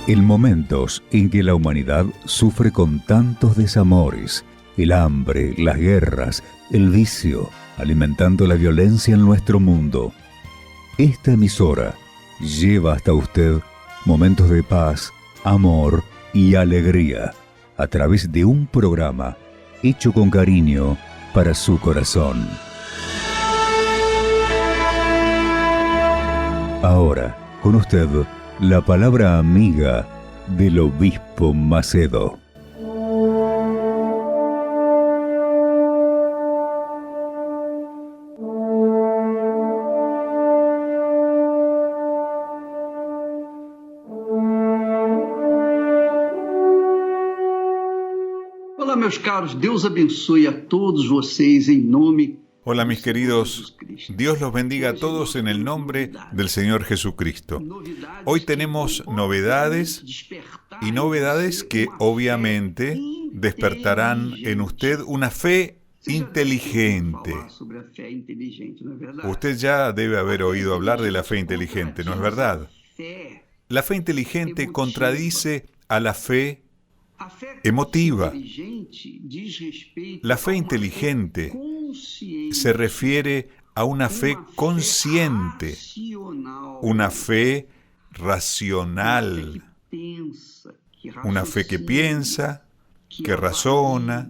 En momentos en que la humanidad sufre con tantos desamores, el hambre, las guerras, el vicio, alimentando la violencia en nuestro mundo, esta emisora lleva hasta usted momentos de paz, amor y alegría a través de un programa hecho con cariño para su corazón. Ahora, con usted, la palabra amiga del obispo Macedo. Olá, meus caros, Deus abençoe a todos vocês em nome. Hola mis queridos, Dios los bendiga a todos en el nombre del Señor Jesucristo. Hoy tenemos novedades y novedades que obviamente despertarán en usted una fe inteligente. Usted ya debe haber oído hablar de la fe inteligente, ¿no es verdad? La fe inteligente contradice a la fe emotiva. La fe inteligente se refiere a una fe consciente, una fe racional, una fe que piensa, que razona,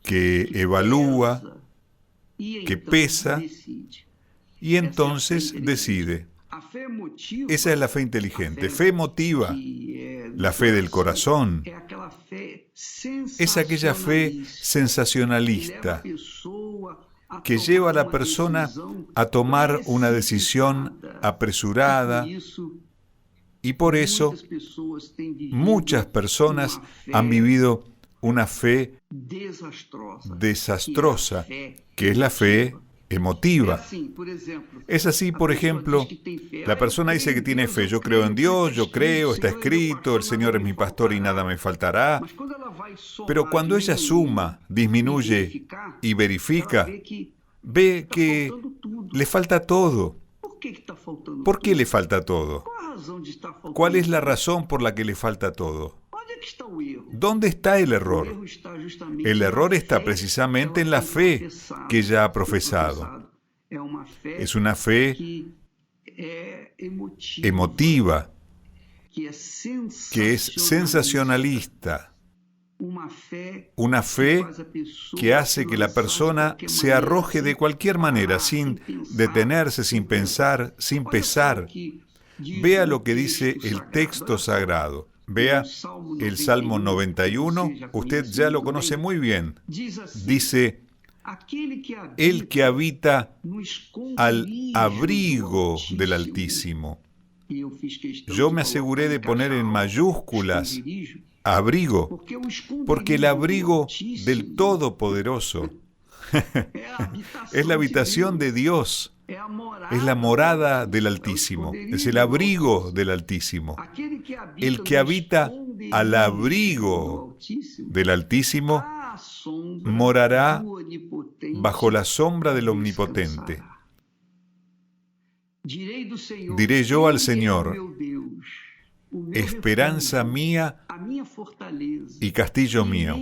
que evalúa, que pesa y entonces decide. Esa es la fe inteligente. Fe emotiva, la fe del corazón, es aquella fe sensacionalista que lleva a la persona a tomar una decisión apresurada, y por eso muchas personas han vivido una fe desastrosa, que es la fe emotiva. Es así, por ejemplo, la persona dice que tiene fe. Yo creo en Dios, yo creo, está escrito, el Señor es mi pastor y nada me faltará. Pero cuando ella suma, disminuye y verifica, ve que le falta todo. ¿Por qué le falta todo? ¿Cuál es la razón por la que le falta todo? ¿Dónde está el error? El error está precisamente en la fe que ella ha profesado. Es una fe emotiva, que es sensacionalista. Una fe que hace que la persona se arroje de cualquier manera, sin detenerse, sin pensar, sin pesar. Vea lo que dice el texto sagrado. Vea el Salmo 91, usted ya lo conoce muy bien. Dice, el que habita al abrigo del Altísimo. Yo me aseguré de poner en mayúsculas abrigo, porque el abrigo del Todopoderoso es la habitación de Dios. Es la morada del Altísimo, es el abrigo del Altísimo. El que habita al abrigo del Altísimo morará bajo la sombra del Omnipotente. Diré yo al Señor, esperanza mía y castillo mío,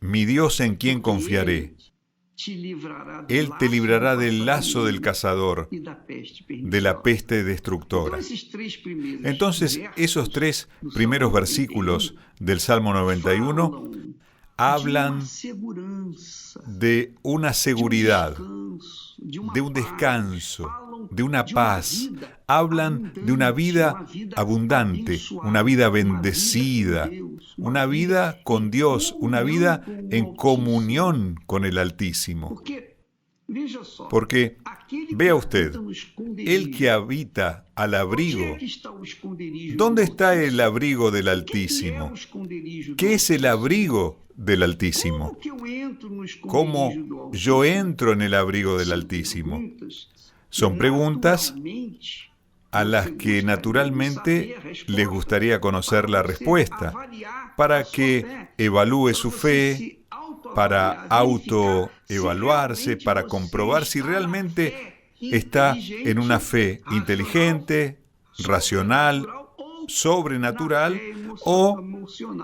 mi Dios en quien confiaré. Él te librará del lazo del cazador, de la peste destructora. Entonces, esos tres primeros versículos del Salmo 91 hablan de una seguridad, de un descanso, de una paz. Hablan de una vida abundante, una vida bendecida, una vida con Dios, una vida en comunión con el Altísimo. Porque, vea usted, el que habita al abrigo, ¿dónde está el abrigo del Altísimo? ¿Qué es el abrigo del Altísimo? ¿Cómo yo entro en el abrigo del Altísimo? Son preguntas a las que naturalmente les gustaría conocer la respuesta, para que evalúe su fe, para autoevaluarse, para comprobar si realmente está en una fe inteligente, racional sobrenatural o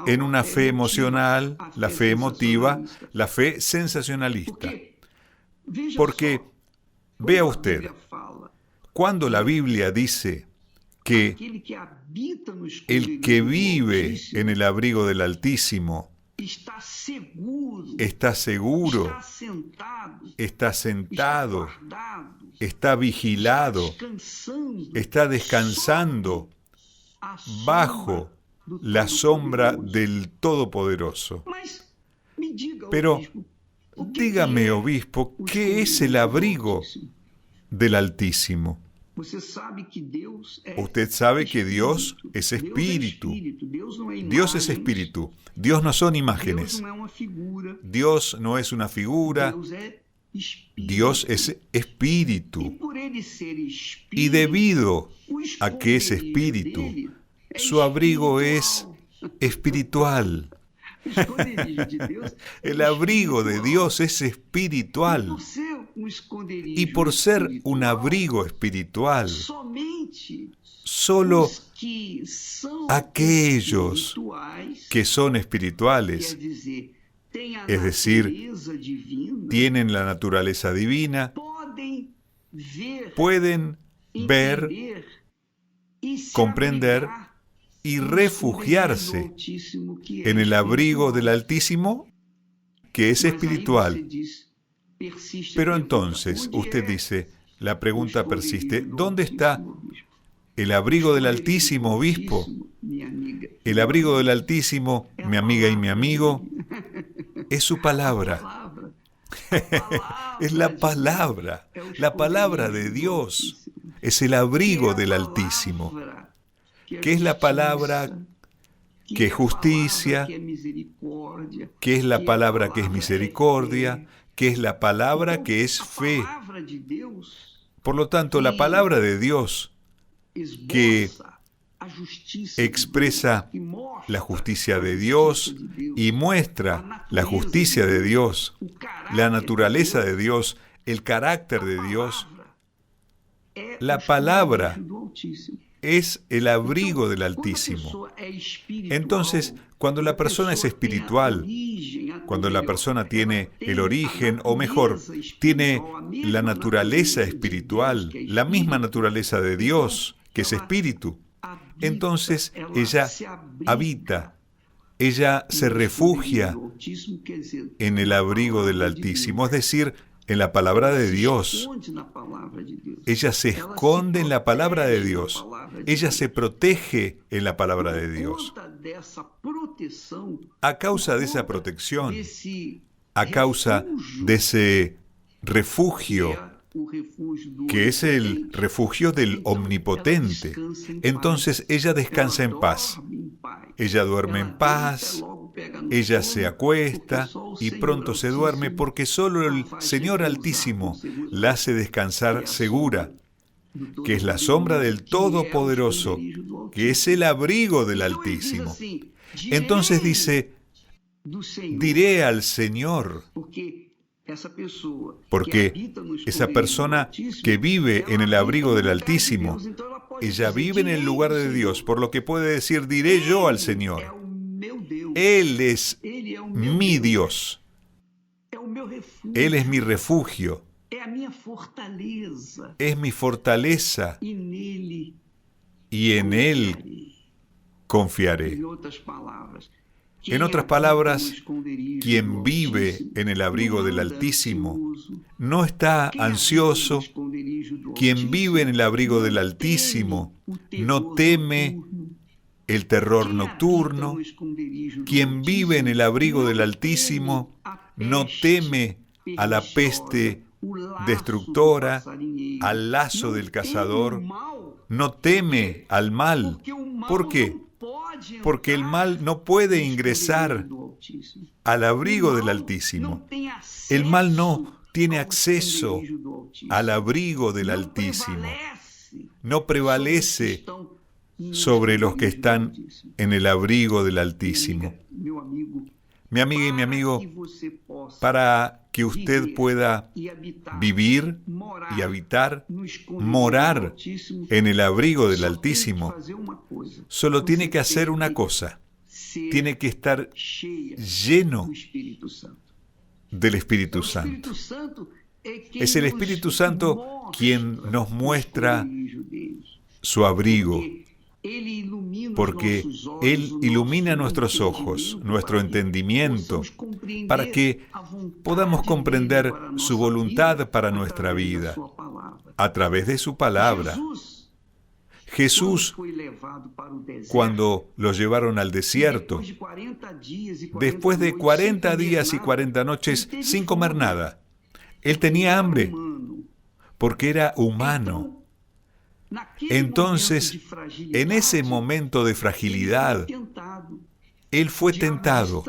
en una fe emocional, la fe emotiva, la fe sensacionalista. Porque, vea usted, cuando la Biblia dice que el que vive en el abrigo del Altísimo está seguro, está sentado, está vigilado, está descansando bajo la sombra del Todopoderoso. Pero dígame, obispo, ¿qué es el abrigo del Altísimo? Usted sabe que Dios es espíritu. Dios es espíritu. Dios no son imágenes. Dios no es una figura. Dios es espíritu. Y debido a que es espíritu, su abrigo es espiritual. El abrigo de Dios es espiritual. Y por ser un abrigo espiritual, solo aquellos que son espirituales, es decir, tienen la naturaleza divina, pueden ver, comprender y refugiarse en el abrigo del Altísimo, que es espiritual. Pero entonces, usted dice, la pregunta persiste, ¿dónde está el abrigo del Altísimo, obispo? El abrigo del Altísimo, mi amiga y mi amigo, es su palabra. Es la palabra de Dios. Es el abrigo del Altísimo. ¿Qué es la palabra que es justicia? ¿Qué es la palabra que es misericordia? ¿Qué es la palabra que es fe? Por lo tanto, la palabra de Dios que expresa la justicia de Dios y muestra la justicia de Dios, la naturaleza de Dios, el carácter de Dios, la palabra es el abrigo del Altísimo. Entonces, cuando la persona es espiritual, cuando la persona tiene el origen, o mejor, tiene la naturaleza espiritual, la misma naturaleza de Dios, que es espíritu, entonces ella habita, ella se refugia en el abrigo del Altísimo, es decir, en la palabra de Dios. Ella se esconde en la palabra de Dios. Ella se protege en la palabra de Dios. A causa de esa protección, a causa de ese refugio, que es el refugio del Omnipotente, entonces ella descansa en paz. Ella duerme en paz, ella se acuesta y pronto se duerme porque solo el Señor Altísimo la hace descansar segura, que es la sombra del Todopoderoso, que es el abrigo del Altísimo. Entonces dice, diré al Señor, porque esa persona que vive en el abrigo del Altísimo, ella vive en el lugar de Dios, por lo que puede decir, diré yo al Señor. Él es mi Dios. Él es mi refugio. Es mi fortaleza. Y en Él confiaré. En otras palabras, quien vive en el abrigo del Altísimo no está ansioso. Quien vive en el abrigo del Altísimo no teme el terror nocturno. Quien vive en el abrigo del Altísimo no teme a la peste destructora, al lazo del cazador, no teme al mal. ¿Por qué? Porque el mal no puede ingresar al abrigo del Altísimo. El mal no tiene acceso al abrigo del Altísimo. No prevalece sobre los que están en el abrigo del Altísimo. Mi amiga y mi amigo, para que usted pueda vivir y habitar, morar en el abrigo del Altísimo, solo tiene que hacer una cosa: tiene que estar lleno del Espíritu Santo. Es el Espíritu Santo quien nos muestra su abrigo, porque Él ilumina nuestros ojos, nuestro entendimiento, para que podamos comprender su voluntad para nuestra vida a través de su palabra. Jesús, cuando lo llevaron al desierto, después de 40 días y 40 noches sin comer nada, Él tenía hambre, porque era humano. Entonces, en ese momento de fragilidad, Él fue tentado.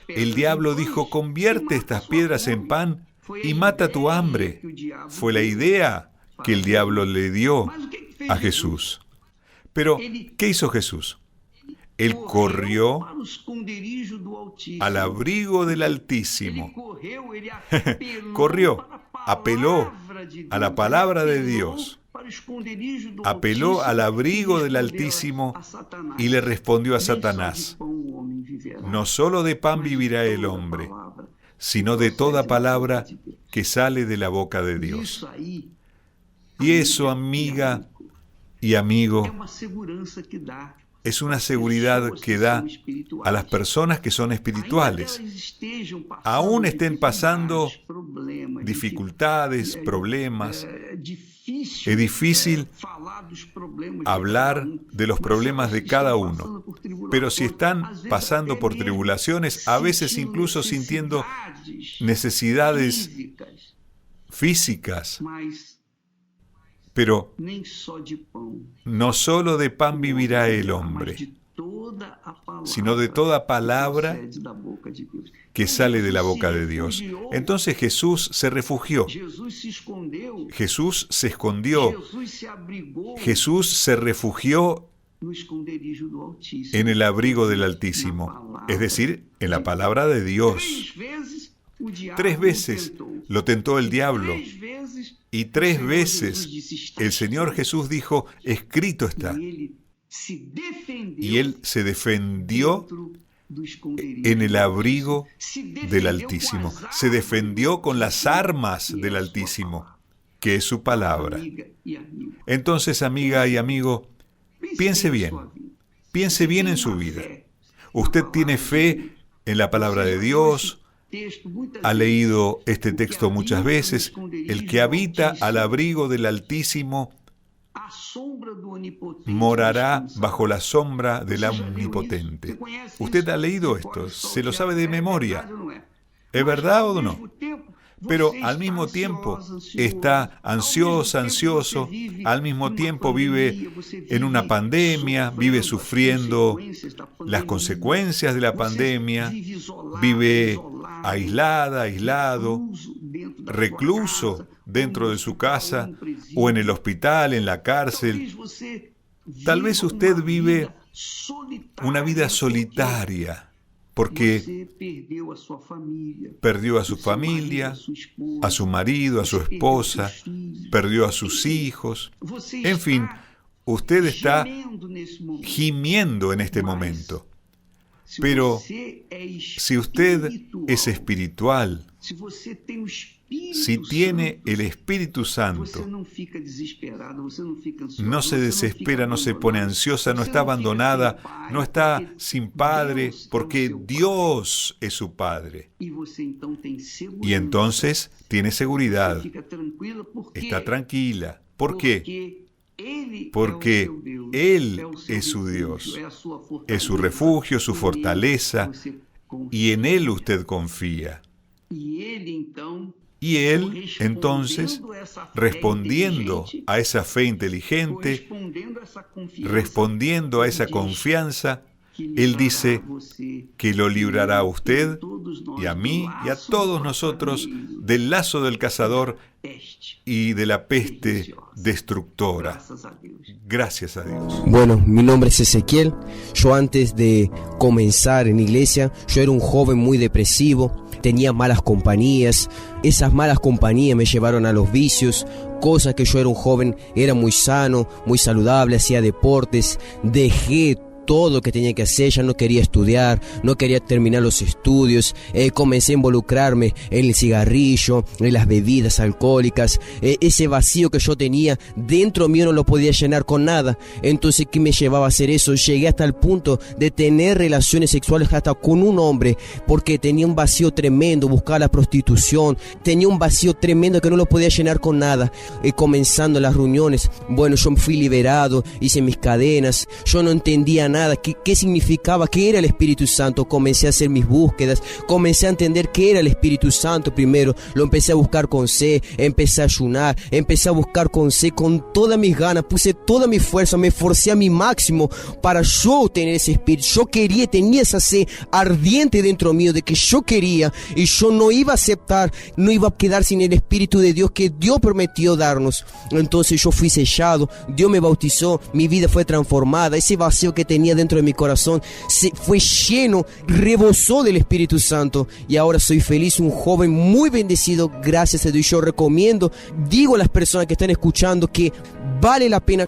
El diablo dijo: convierte estas piedras en pan y mata tu hambre. Fue la idea que el diablo le dio a Jesús. Pero, ¿qué hizo Jesús? Él corrió al abrigo del Altísimo. Corrió, apeló a la palabra de Dios, apeló al abrigo del Altísimo y le respondió a Satanás: no solo de pan vivirá el hombre, sino de toda palabra que sale de la boca de Dios. Y eso, amiga y amigo, es una seguridad que da a las personas que son espirituales. Aún estén pasando dificultades, problemas, es difícil hablar de los problemas de cada uno. Pero si están pasando por tribulaciones, a veces incluso sintiendo necesidades físicas, pero no solo de pan vivirá el hombre, sino de toda palabra que sale de la boca de Dios. Entonces Jesús se refugió, Jesús se escondió, Jesús se refugió en el abrigo del Altísimo, es decir, en la palabra de Dios. 3 veces lo tentó el diablo, y 3 veces el Señor Jesús dijo: escrito está. Y Él se defendió en el abrigo del Altísimo. Se defendió con las armas del Altísimo, que es su palabra. Entonces, amiga y amigo, piense bien en su vida. Usted tiene fe en la palabra de Dios, ha leído este texto muchas veces: el que habita al abrigo del Altísimo morará bajo la sombra del Omnipotente. Usted ha leído esto, se lo sabe de memoria. ¿Es verdad o no? Pero al mismo tiempo está ansioso, al mismo tiempo vive en una pandemia, vive sufriendo las consecuencias de la pandemia, vive aislado, recluso dentro de su casa o en el hospital, en la cárcel. Tal vez usted vive una vida solitaria porque perdió a su familia, a su marido, a su esposa, perdió a sus hijos. En fin, usted está gimiendo en este momento. Pero si usted es espiritual, si tiene el Espíritu Santo, no se desespera, no se pone ansiosa, no está abandonada, no está sin padre, porque Dios es su Padre. Y entonces tiene seguridad, está tranquila. ¿Por qué? Porque Él es su Dios, es su refugio, su fortaleza, y en Él usted confía. Y Él, entonces, respondiendo a esa fe inteligente, respondiendo a esa confianza, Él dice que lo librará a usted y a mí y a todos nosotros del lazo del cazador y de la peste destructora. Gracias a Dios. Bueno, mi nombre es Ezequiel. Yo antes de comenzar en iglesia, yo era un joven muy depresivo. Tenía malas compañías. Esas malas compañías me llevaron a los vicios. Cosa que yo era un joven, era muy sano, muy saludable, hacía deportes. Dejé todo lo que tenía que hacer, ya no quería estudiar, no quería terminar los estudios, comencé a involucrarme en el cigarrillo, en las bebidas alcohólicas, ese vacío que yo tenía dentro mío no lo podía llenar con nada. Entonces, ¿qué me llevaba a hacer eso? Llegué hasta el punto de tener relaciones sexuales hasta con un hombre, porque tenía un vacío tremendo, buscaba la prostitución, tenía un vacío tremendo que no lo podía llenar con nada. Comenzando las reuniones, bueno, yo fui liberado, hice mis cadenas, yo no entendía nada, qué significaba, qué era el Espíritu Santo. Comencé a hacer mis búsquedas, comencé a entender qué era el Espíritu Santo primero, lo empecé a buscar con C, empecé a ayunar, empecé a buscar con C, con todas mis ganas, puse toda mi fuerza, me esforcé a mi máximo para yo tener ese Espíritu. Yo quería, tenía esa sed ardiente dentro mío de que yo quería, y yo no iba a aceptar, no iba a quedar sin el Espíritu de Dios que Dios prometió darnos. Entonces yo fui sellado, Dios me bautizó, mi vida fue transformada, ese vacío que tenía dentro de mi corazón se fue lleno, rebosó del Espíritu Santo, y ahora soy feliz, un joven muy bendecido, gracias a Dios. Yo recomiendo, digo a las personas que están escuchando que vale la pena